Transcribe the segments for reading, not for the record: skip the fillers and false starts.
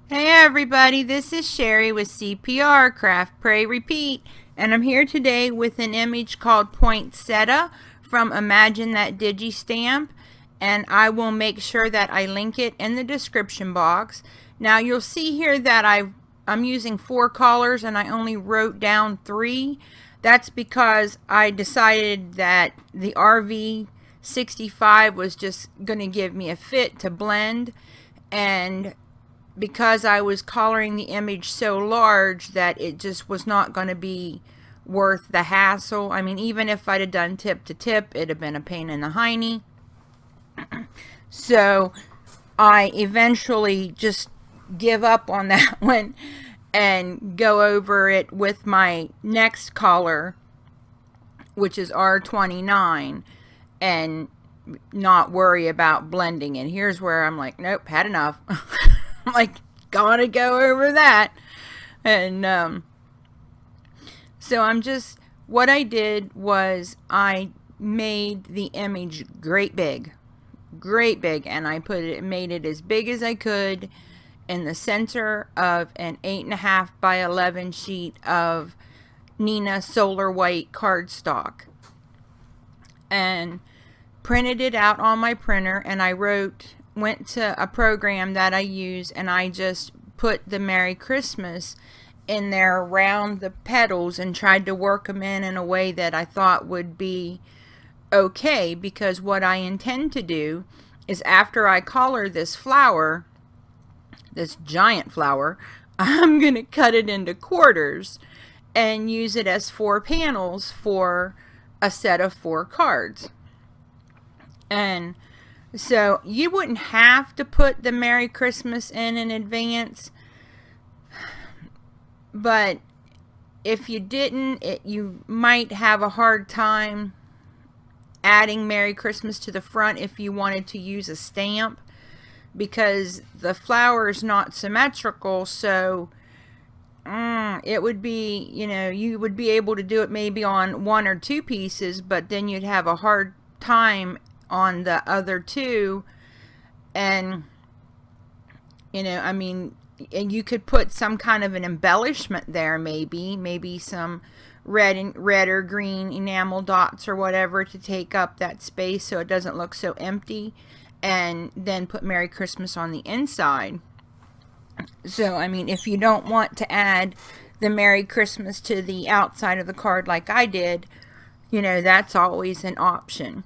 Hey everybody, this is Sherry with CPR, Craft, Pray, Repeat, and I'm here today with an image called Poinsettia from Imagine That Digistamp, and I will make sure that I link it in the description box. Now you'll see here that I'm using 4 colors and I only wrote down 3. That's because I decided that the RV65 was just going to give me a fit to blend, and because I was coloring the image so large that it just was not going to be worth the hassle. I mean, even if I'd have done tip to tip, it'd have been a pain in the hiney. So I eventually just give up on that one and go over it with my next color, which is R29, and not worry about blending it. Here's where I'm like, nope, had enough. I'm like, gotta go over that. And so what I did was I made the image great big, and I made it as big as I could in the center of an 8.5 by 11 sheet of Nina Solar White cardstock, and printed it out on my printer. And I went to a program that I use, and I just put the Merry Christmas in there around the petals and tried to work them in a way that I thought would be okay, because what I intend to do is, after I color this flower, this giant flower, I'm gonna cut it into quarters and use it as 4 panels for a set of 4 cards. And so you wouldn't have to put the Merry Christmas in advance, but if you didn't, you might have a hard time adding Merry Christmas to the front if you wanted to use a stamp, because the flower is not symmetrical. So it would be, you would be able to do it maybe on 1 or 2 pieces, but then you'd have a hard time on the other 2. And I mean, and you could put some kind of an embellishment there, maybe some red or green enamel dots or whatever to take up that space so it doesn't look so empty, and then put Merry Christmas on the inside. So I mean, if you don't want to add the Merry Christmas to the outside of the card like I did, that's always an option.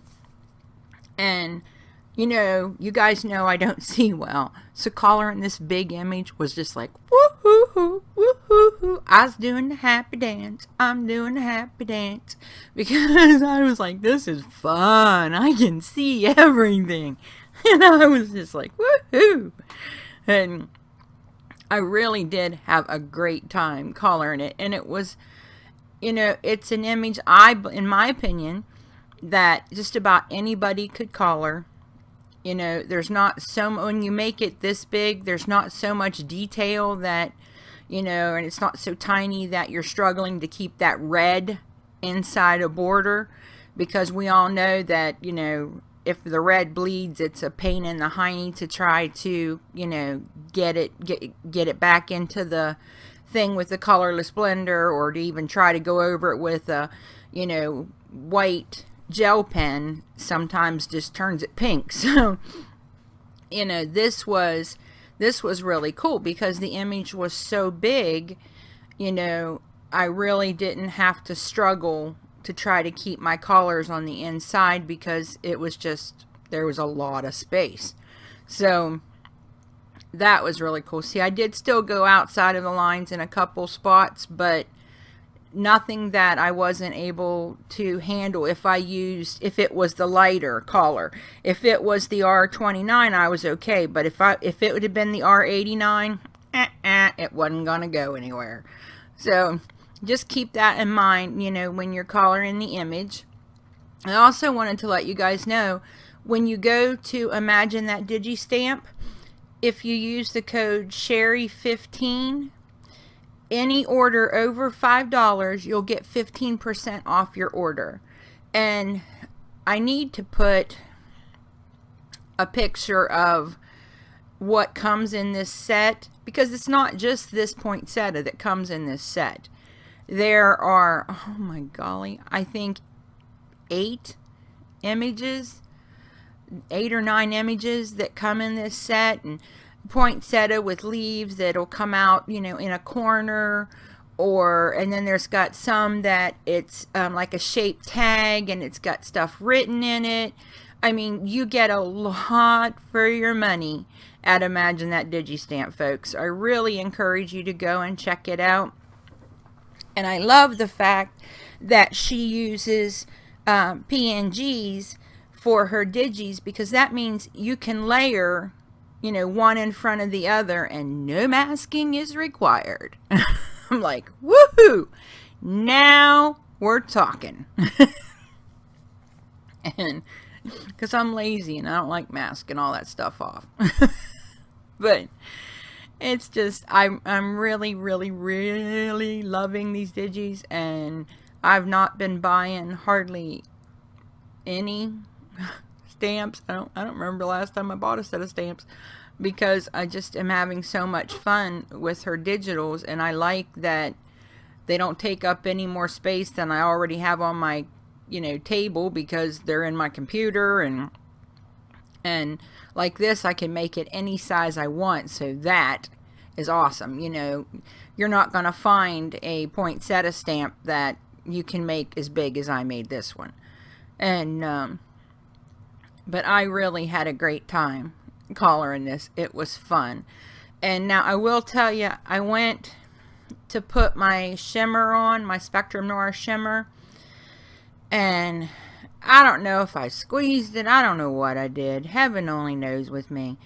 And you guys know I don't see well, so coloring this big image was just like woo-hoo-hoo, woo-hoo-hoo. I was doing the happy dance. I'm doing the happy dance because I was like, this is fun. I can see everything. And I was just like, woohoo. And I really did have a great time coloring it. And it was, it's an image, in my opinion, that just about anybody could color. There's not when you make it this big, there's not so much detail that, and it's not so tiny that you're struggling to keep that red inside a border, because we all know that, if the red bleeds, it's a pain in the hiney to try to, get it back into the thing with the colorless blender, or to even try to go over it with a, white gel pen sometimes just turns it pink. So this was really cool because the image was so big. I really didn't have to struggle to try to keep my colors on the inside, because it was just, there was a lot of space. So that was really cool. See, I did still go outside of the lines in a couple spots, but nothing that I wasn't able to handle if it was the lighter color. If it was the R29, I was okay, but if it would have been the R89, it wasn't gonna go anywhere. So just keep that in mind, when you're coloring the image. I also wanted to let you guys know, when you go to Imagine That Digistamp, if you use the code SHERRY15, any order over $5, you'll get 15% off your order. And I need to put a picture of what comes in this set, because it's not just this poinsettia that comes in this set. There are, oh my golly, I think 8 images, 8 or 9 images that come in this set, and poinsettia with leaves that'll come out, you know, in a corner, and then there's got some that it's like a shaped tag and it's got stuff written in it. I mean, you get a lot for your money at Imagine That Digistamp, folks. I really encourage you to go and check it out. And I love the fact that she uses PNGs for her digis, because that means you can layer, you know, one in front of the other and no masking is required. I'm like, woohoo! Now we're talking. And because I'm lazy and I don't like masking all that stuff off. But it's just, I'm really, really, really loving these digis, and I've not been buying hardly any stamps. I don't remember the last time I bought a set of stamps, because I just am having so much fun with her digitals, and I like that they don't take up any more space than I already have on my, you know, table, because they're in my computer, and like this I can make it any size I want, so that is awesome. You know, you're not going to find a poinsettia stamp that you can make as big as I made this one. And but I really had a great time coloring this. It was fun. And now I will tell you, I went to put my shimmer on, my Spectrum Noir shimmer, and I don't know if I squeezed it. I don't know what I did. Heaven only knows with me.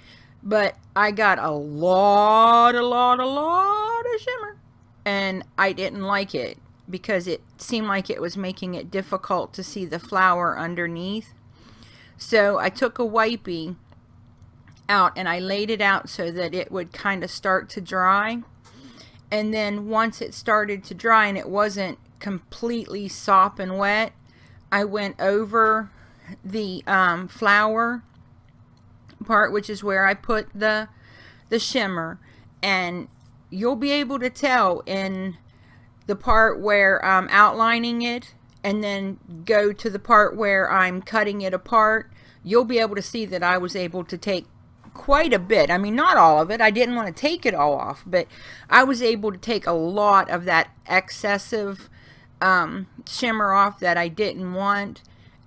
But I got a lot of shimmer. And I didn't like it, because it seemed like it was making it difficult to see the flower underneath. So I took a wipey out and I laid it out so that it would kind of start to dry. And then once it started to dry and it wasn't completely sopping wet, I went over the flower part, which is where I put the shimmer, and you'll be able to tell in the part where I'm outlining it and then go to the part where I'm cutting it apart. You'll be able to see that I was able to take quite a bit. I mean, not all of it. I didn't want to take it all off, but I was able to take a lot of that excessive shimmer off that I didn't want.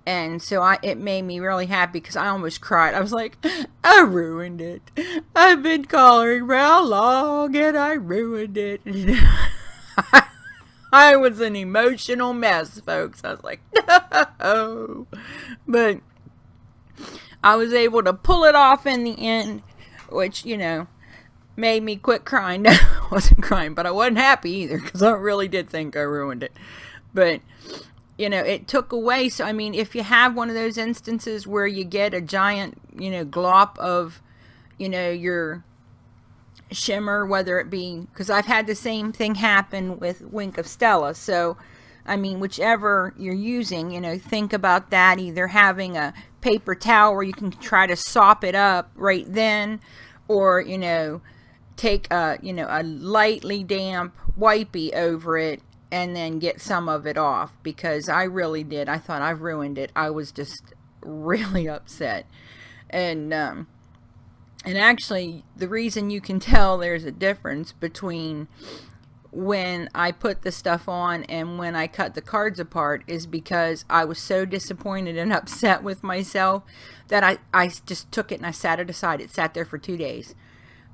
And so it made me really happy, because I almost cried. I was like, I ruined it. I've been coloring for how long and I ruined it. I was an emotional mess, folks. I was like, no. But I was able to pull it off in the end, which, you know, made me quit crying. No, I wasn't crying, but I wasn't happy either, because I really did think I ruined it. But, you know, it took away. So, I mean, if you have one of those instances where you get a giant, you know, glop of, you know, your shimmer, whether it be, because I've had the same thing happen with Wink of Stella. So, I mean, whichever you're using, you know, think about that, either having a paper towel where you can try to sop it up right then, or, you know, take a, you know, a lightly damp wipey over it and then get some of it off, because I really did. I thought I've ruined it. I was just really upset. And actually, the reason you can tell there's a difference between when I put the stuff on and when I cut the cards apart is because I was so disappointed and upset with myself that I just took it and I sat it aside. It sat there for 2 days.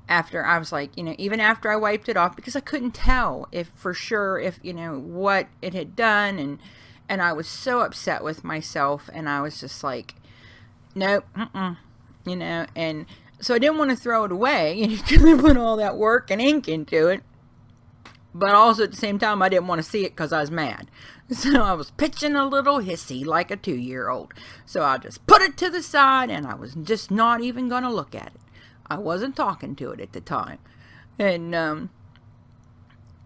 After I was like, you know, even after I wiped it off, because I couldn't tell if for sure if, you know, what it had done, and I was so upset with myself, and I was just like, nope, you know, and so I didn't want to throw it away, you know, because I put all that work and ink into it, but also at the same time I didn't want to see it because I was mad. So I was pitching a little hissy like a 2-year-old. So I just put it to the side, and I was just not even going to look at it. I wasn't talking to it at the time. And,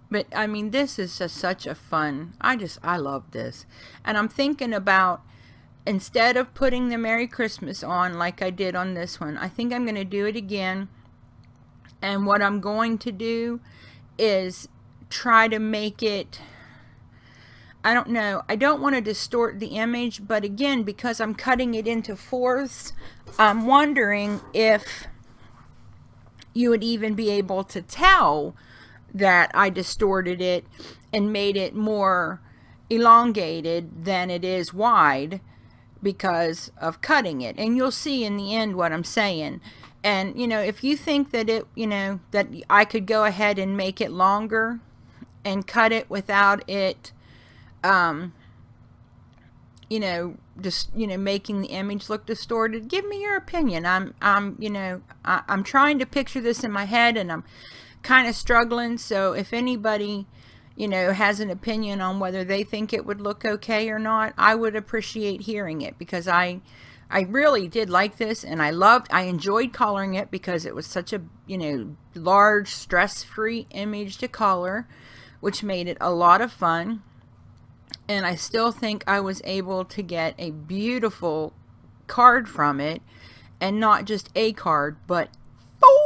but I mean, this is just such a fun, I love this. And I'm thinking about, instead of putting the Merry Christmas on like I did on this one, I think I'm going to do it again And what I'm going to do is try to make it, I don't know, I don't want to distort the image, but again, because I'm cutting it into fourths, I'm wondering if you would even be able to tell that I distorted it and made it more elongated than it is wide because of cutting it. And you'll see in the end what I'm saying. And, you know, if you think that it, you know, that I could go ahead and make it longer and cut it without it, you know, just, you know, making the image look distorted, give me your opinion. You know, I'm trying to picture this in my head and I'm kind of struggling. So if anybody, you know, has an opinion on whether they think it would look okay or not, I would appreciate hearing it, because I really did like this, and I enjoyed coloring it because it was such a, you know, large, stress-free image to color, which made it a lot of fun. And I still think I was able to get a beautiful card from it, and not just a card, but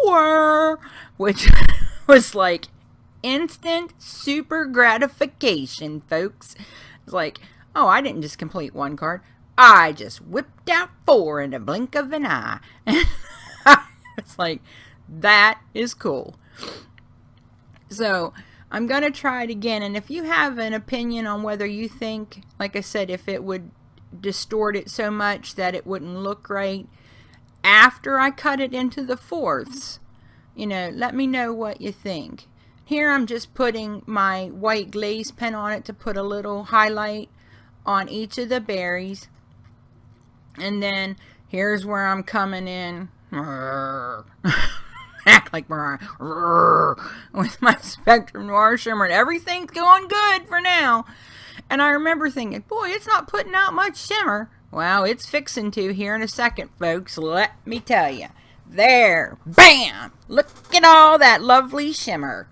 4, which was like instant super gratification, folks. It's like, oh, I didn't just complete 1 card. I just whipped out 4 in a blink of an eye. It's like, that is cool. So I'm going to try it again. And if you have an opinion on whether you think, like I said, if it would distort it so much that it wouldn't look right after I cut it into the fourths, you know, let me know what you think. Here I'm just putting my white glaze pen on it to put a little highlight on each of the berries. And then here's where I'm coming in. Act like with my Spectrum Noir shimmer, and everything's going good for now. And I remember thinking, boy, it's not putting out much shimmer. Well, it's fixing to here in a second, folks. Let me tell you. There, bam! Look at all that lovely shimmer.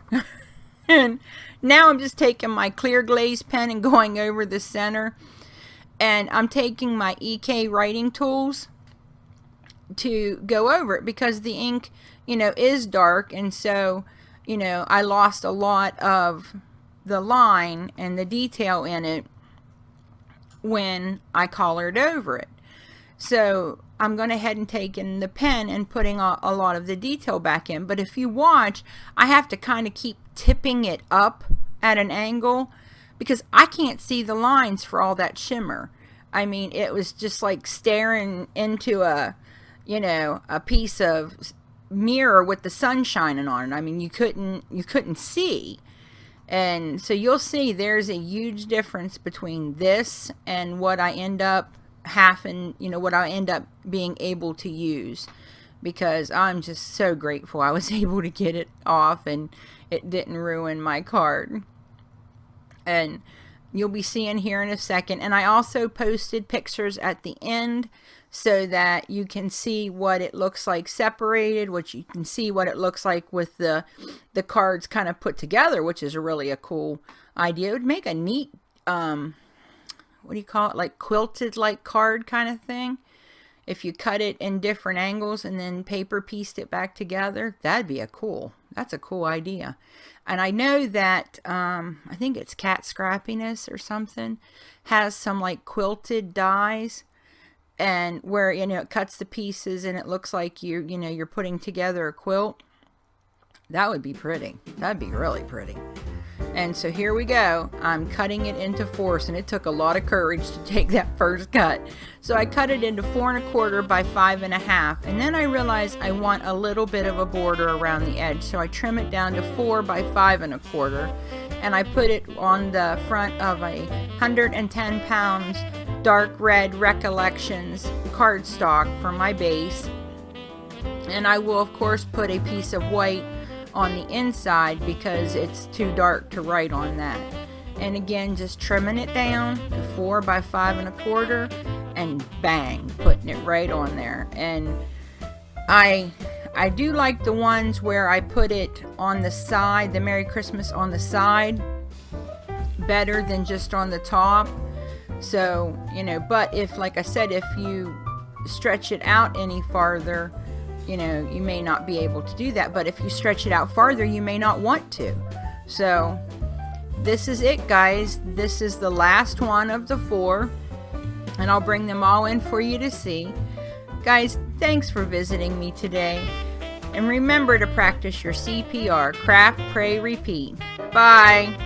And now I'm just taking my clear glaze pen and going over the center. And I'm taking my EK writing tools to go over it, because the ink, you know, is dark, and so, you know, I lost a lot of the line and the detail in it when I colored over it. So I'm going ahead and taking the pen and putting a lot of the detail back in. But if you watch, I have to kind of keep tipping it up at an angle, because I can't see the lines for all that shimmer. I mean, it was just like staring into a, you know, a piece of mirror with the sun shining on it. I mean, you couldn't see. And so you'll see there's a huge difference between this and what I end up what I end up being able to use, because I'm just so grateful I was able to get it off and it didn't ruin my card. And you'll be seeing here in a second. And I also posted pictures at the end so that you can see what it looks like separated, which you can see what it looks like with the cards kind of put together, which is really a cool idea. It would make a neat, what do you call it, like quilted like card kind of thing. If you cut it in different angles and then paper pieced it back together, that's a cool idea. And I know that, I think it's Cat Scrappiness or something, has some like quilted dies, and where, you know, it cuts the pieces and it looks like you're putting together a quilt. That would be pretty. That'd be really pretty. And so here we go. I'm cutting it into fourths, and it took a lot of courage to take that first cut. So I cut it into 4 1/4 by 5 1/2, and then I realized I want a little bit of a border around the edge, so I trim it down to 4 by 5 1/4, and I put it on the front of a 110 pounds dark red Recollections cardstock for my base. And I will of course put a piece of white on the inside because it's too dark to write on that. And again, just trimming it down to 4 by 5 1/4, and bang, putting it right on there. And I do like the ones where I put it on the side, the Merry Christmas on the side, better than just on the top. So, you know, but if, like I said, if you stretch it out any farther, you know, you may not be able to do that, but if you stretch it out farther, you may not want to. So this is it, guys. This is the last one of the 4, and I'll bring them all in for you to see. Guys, thanks for visiting me today, and remember to practice your CPR. Craft, pray, repeat. Bye.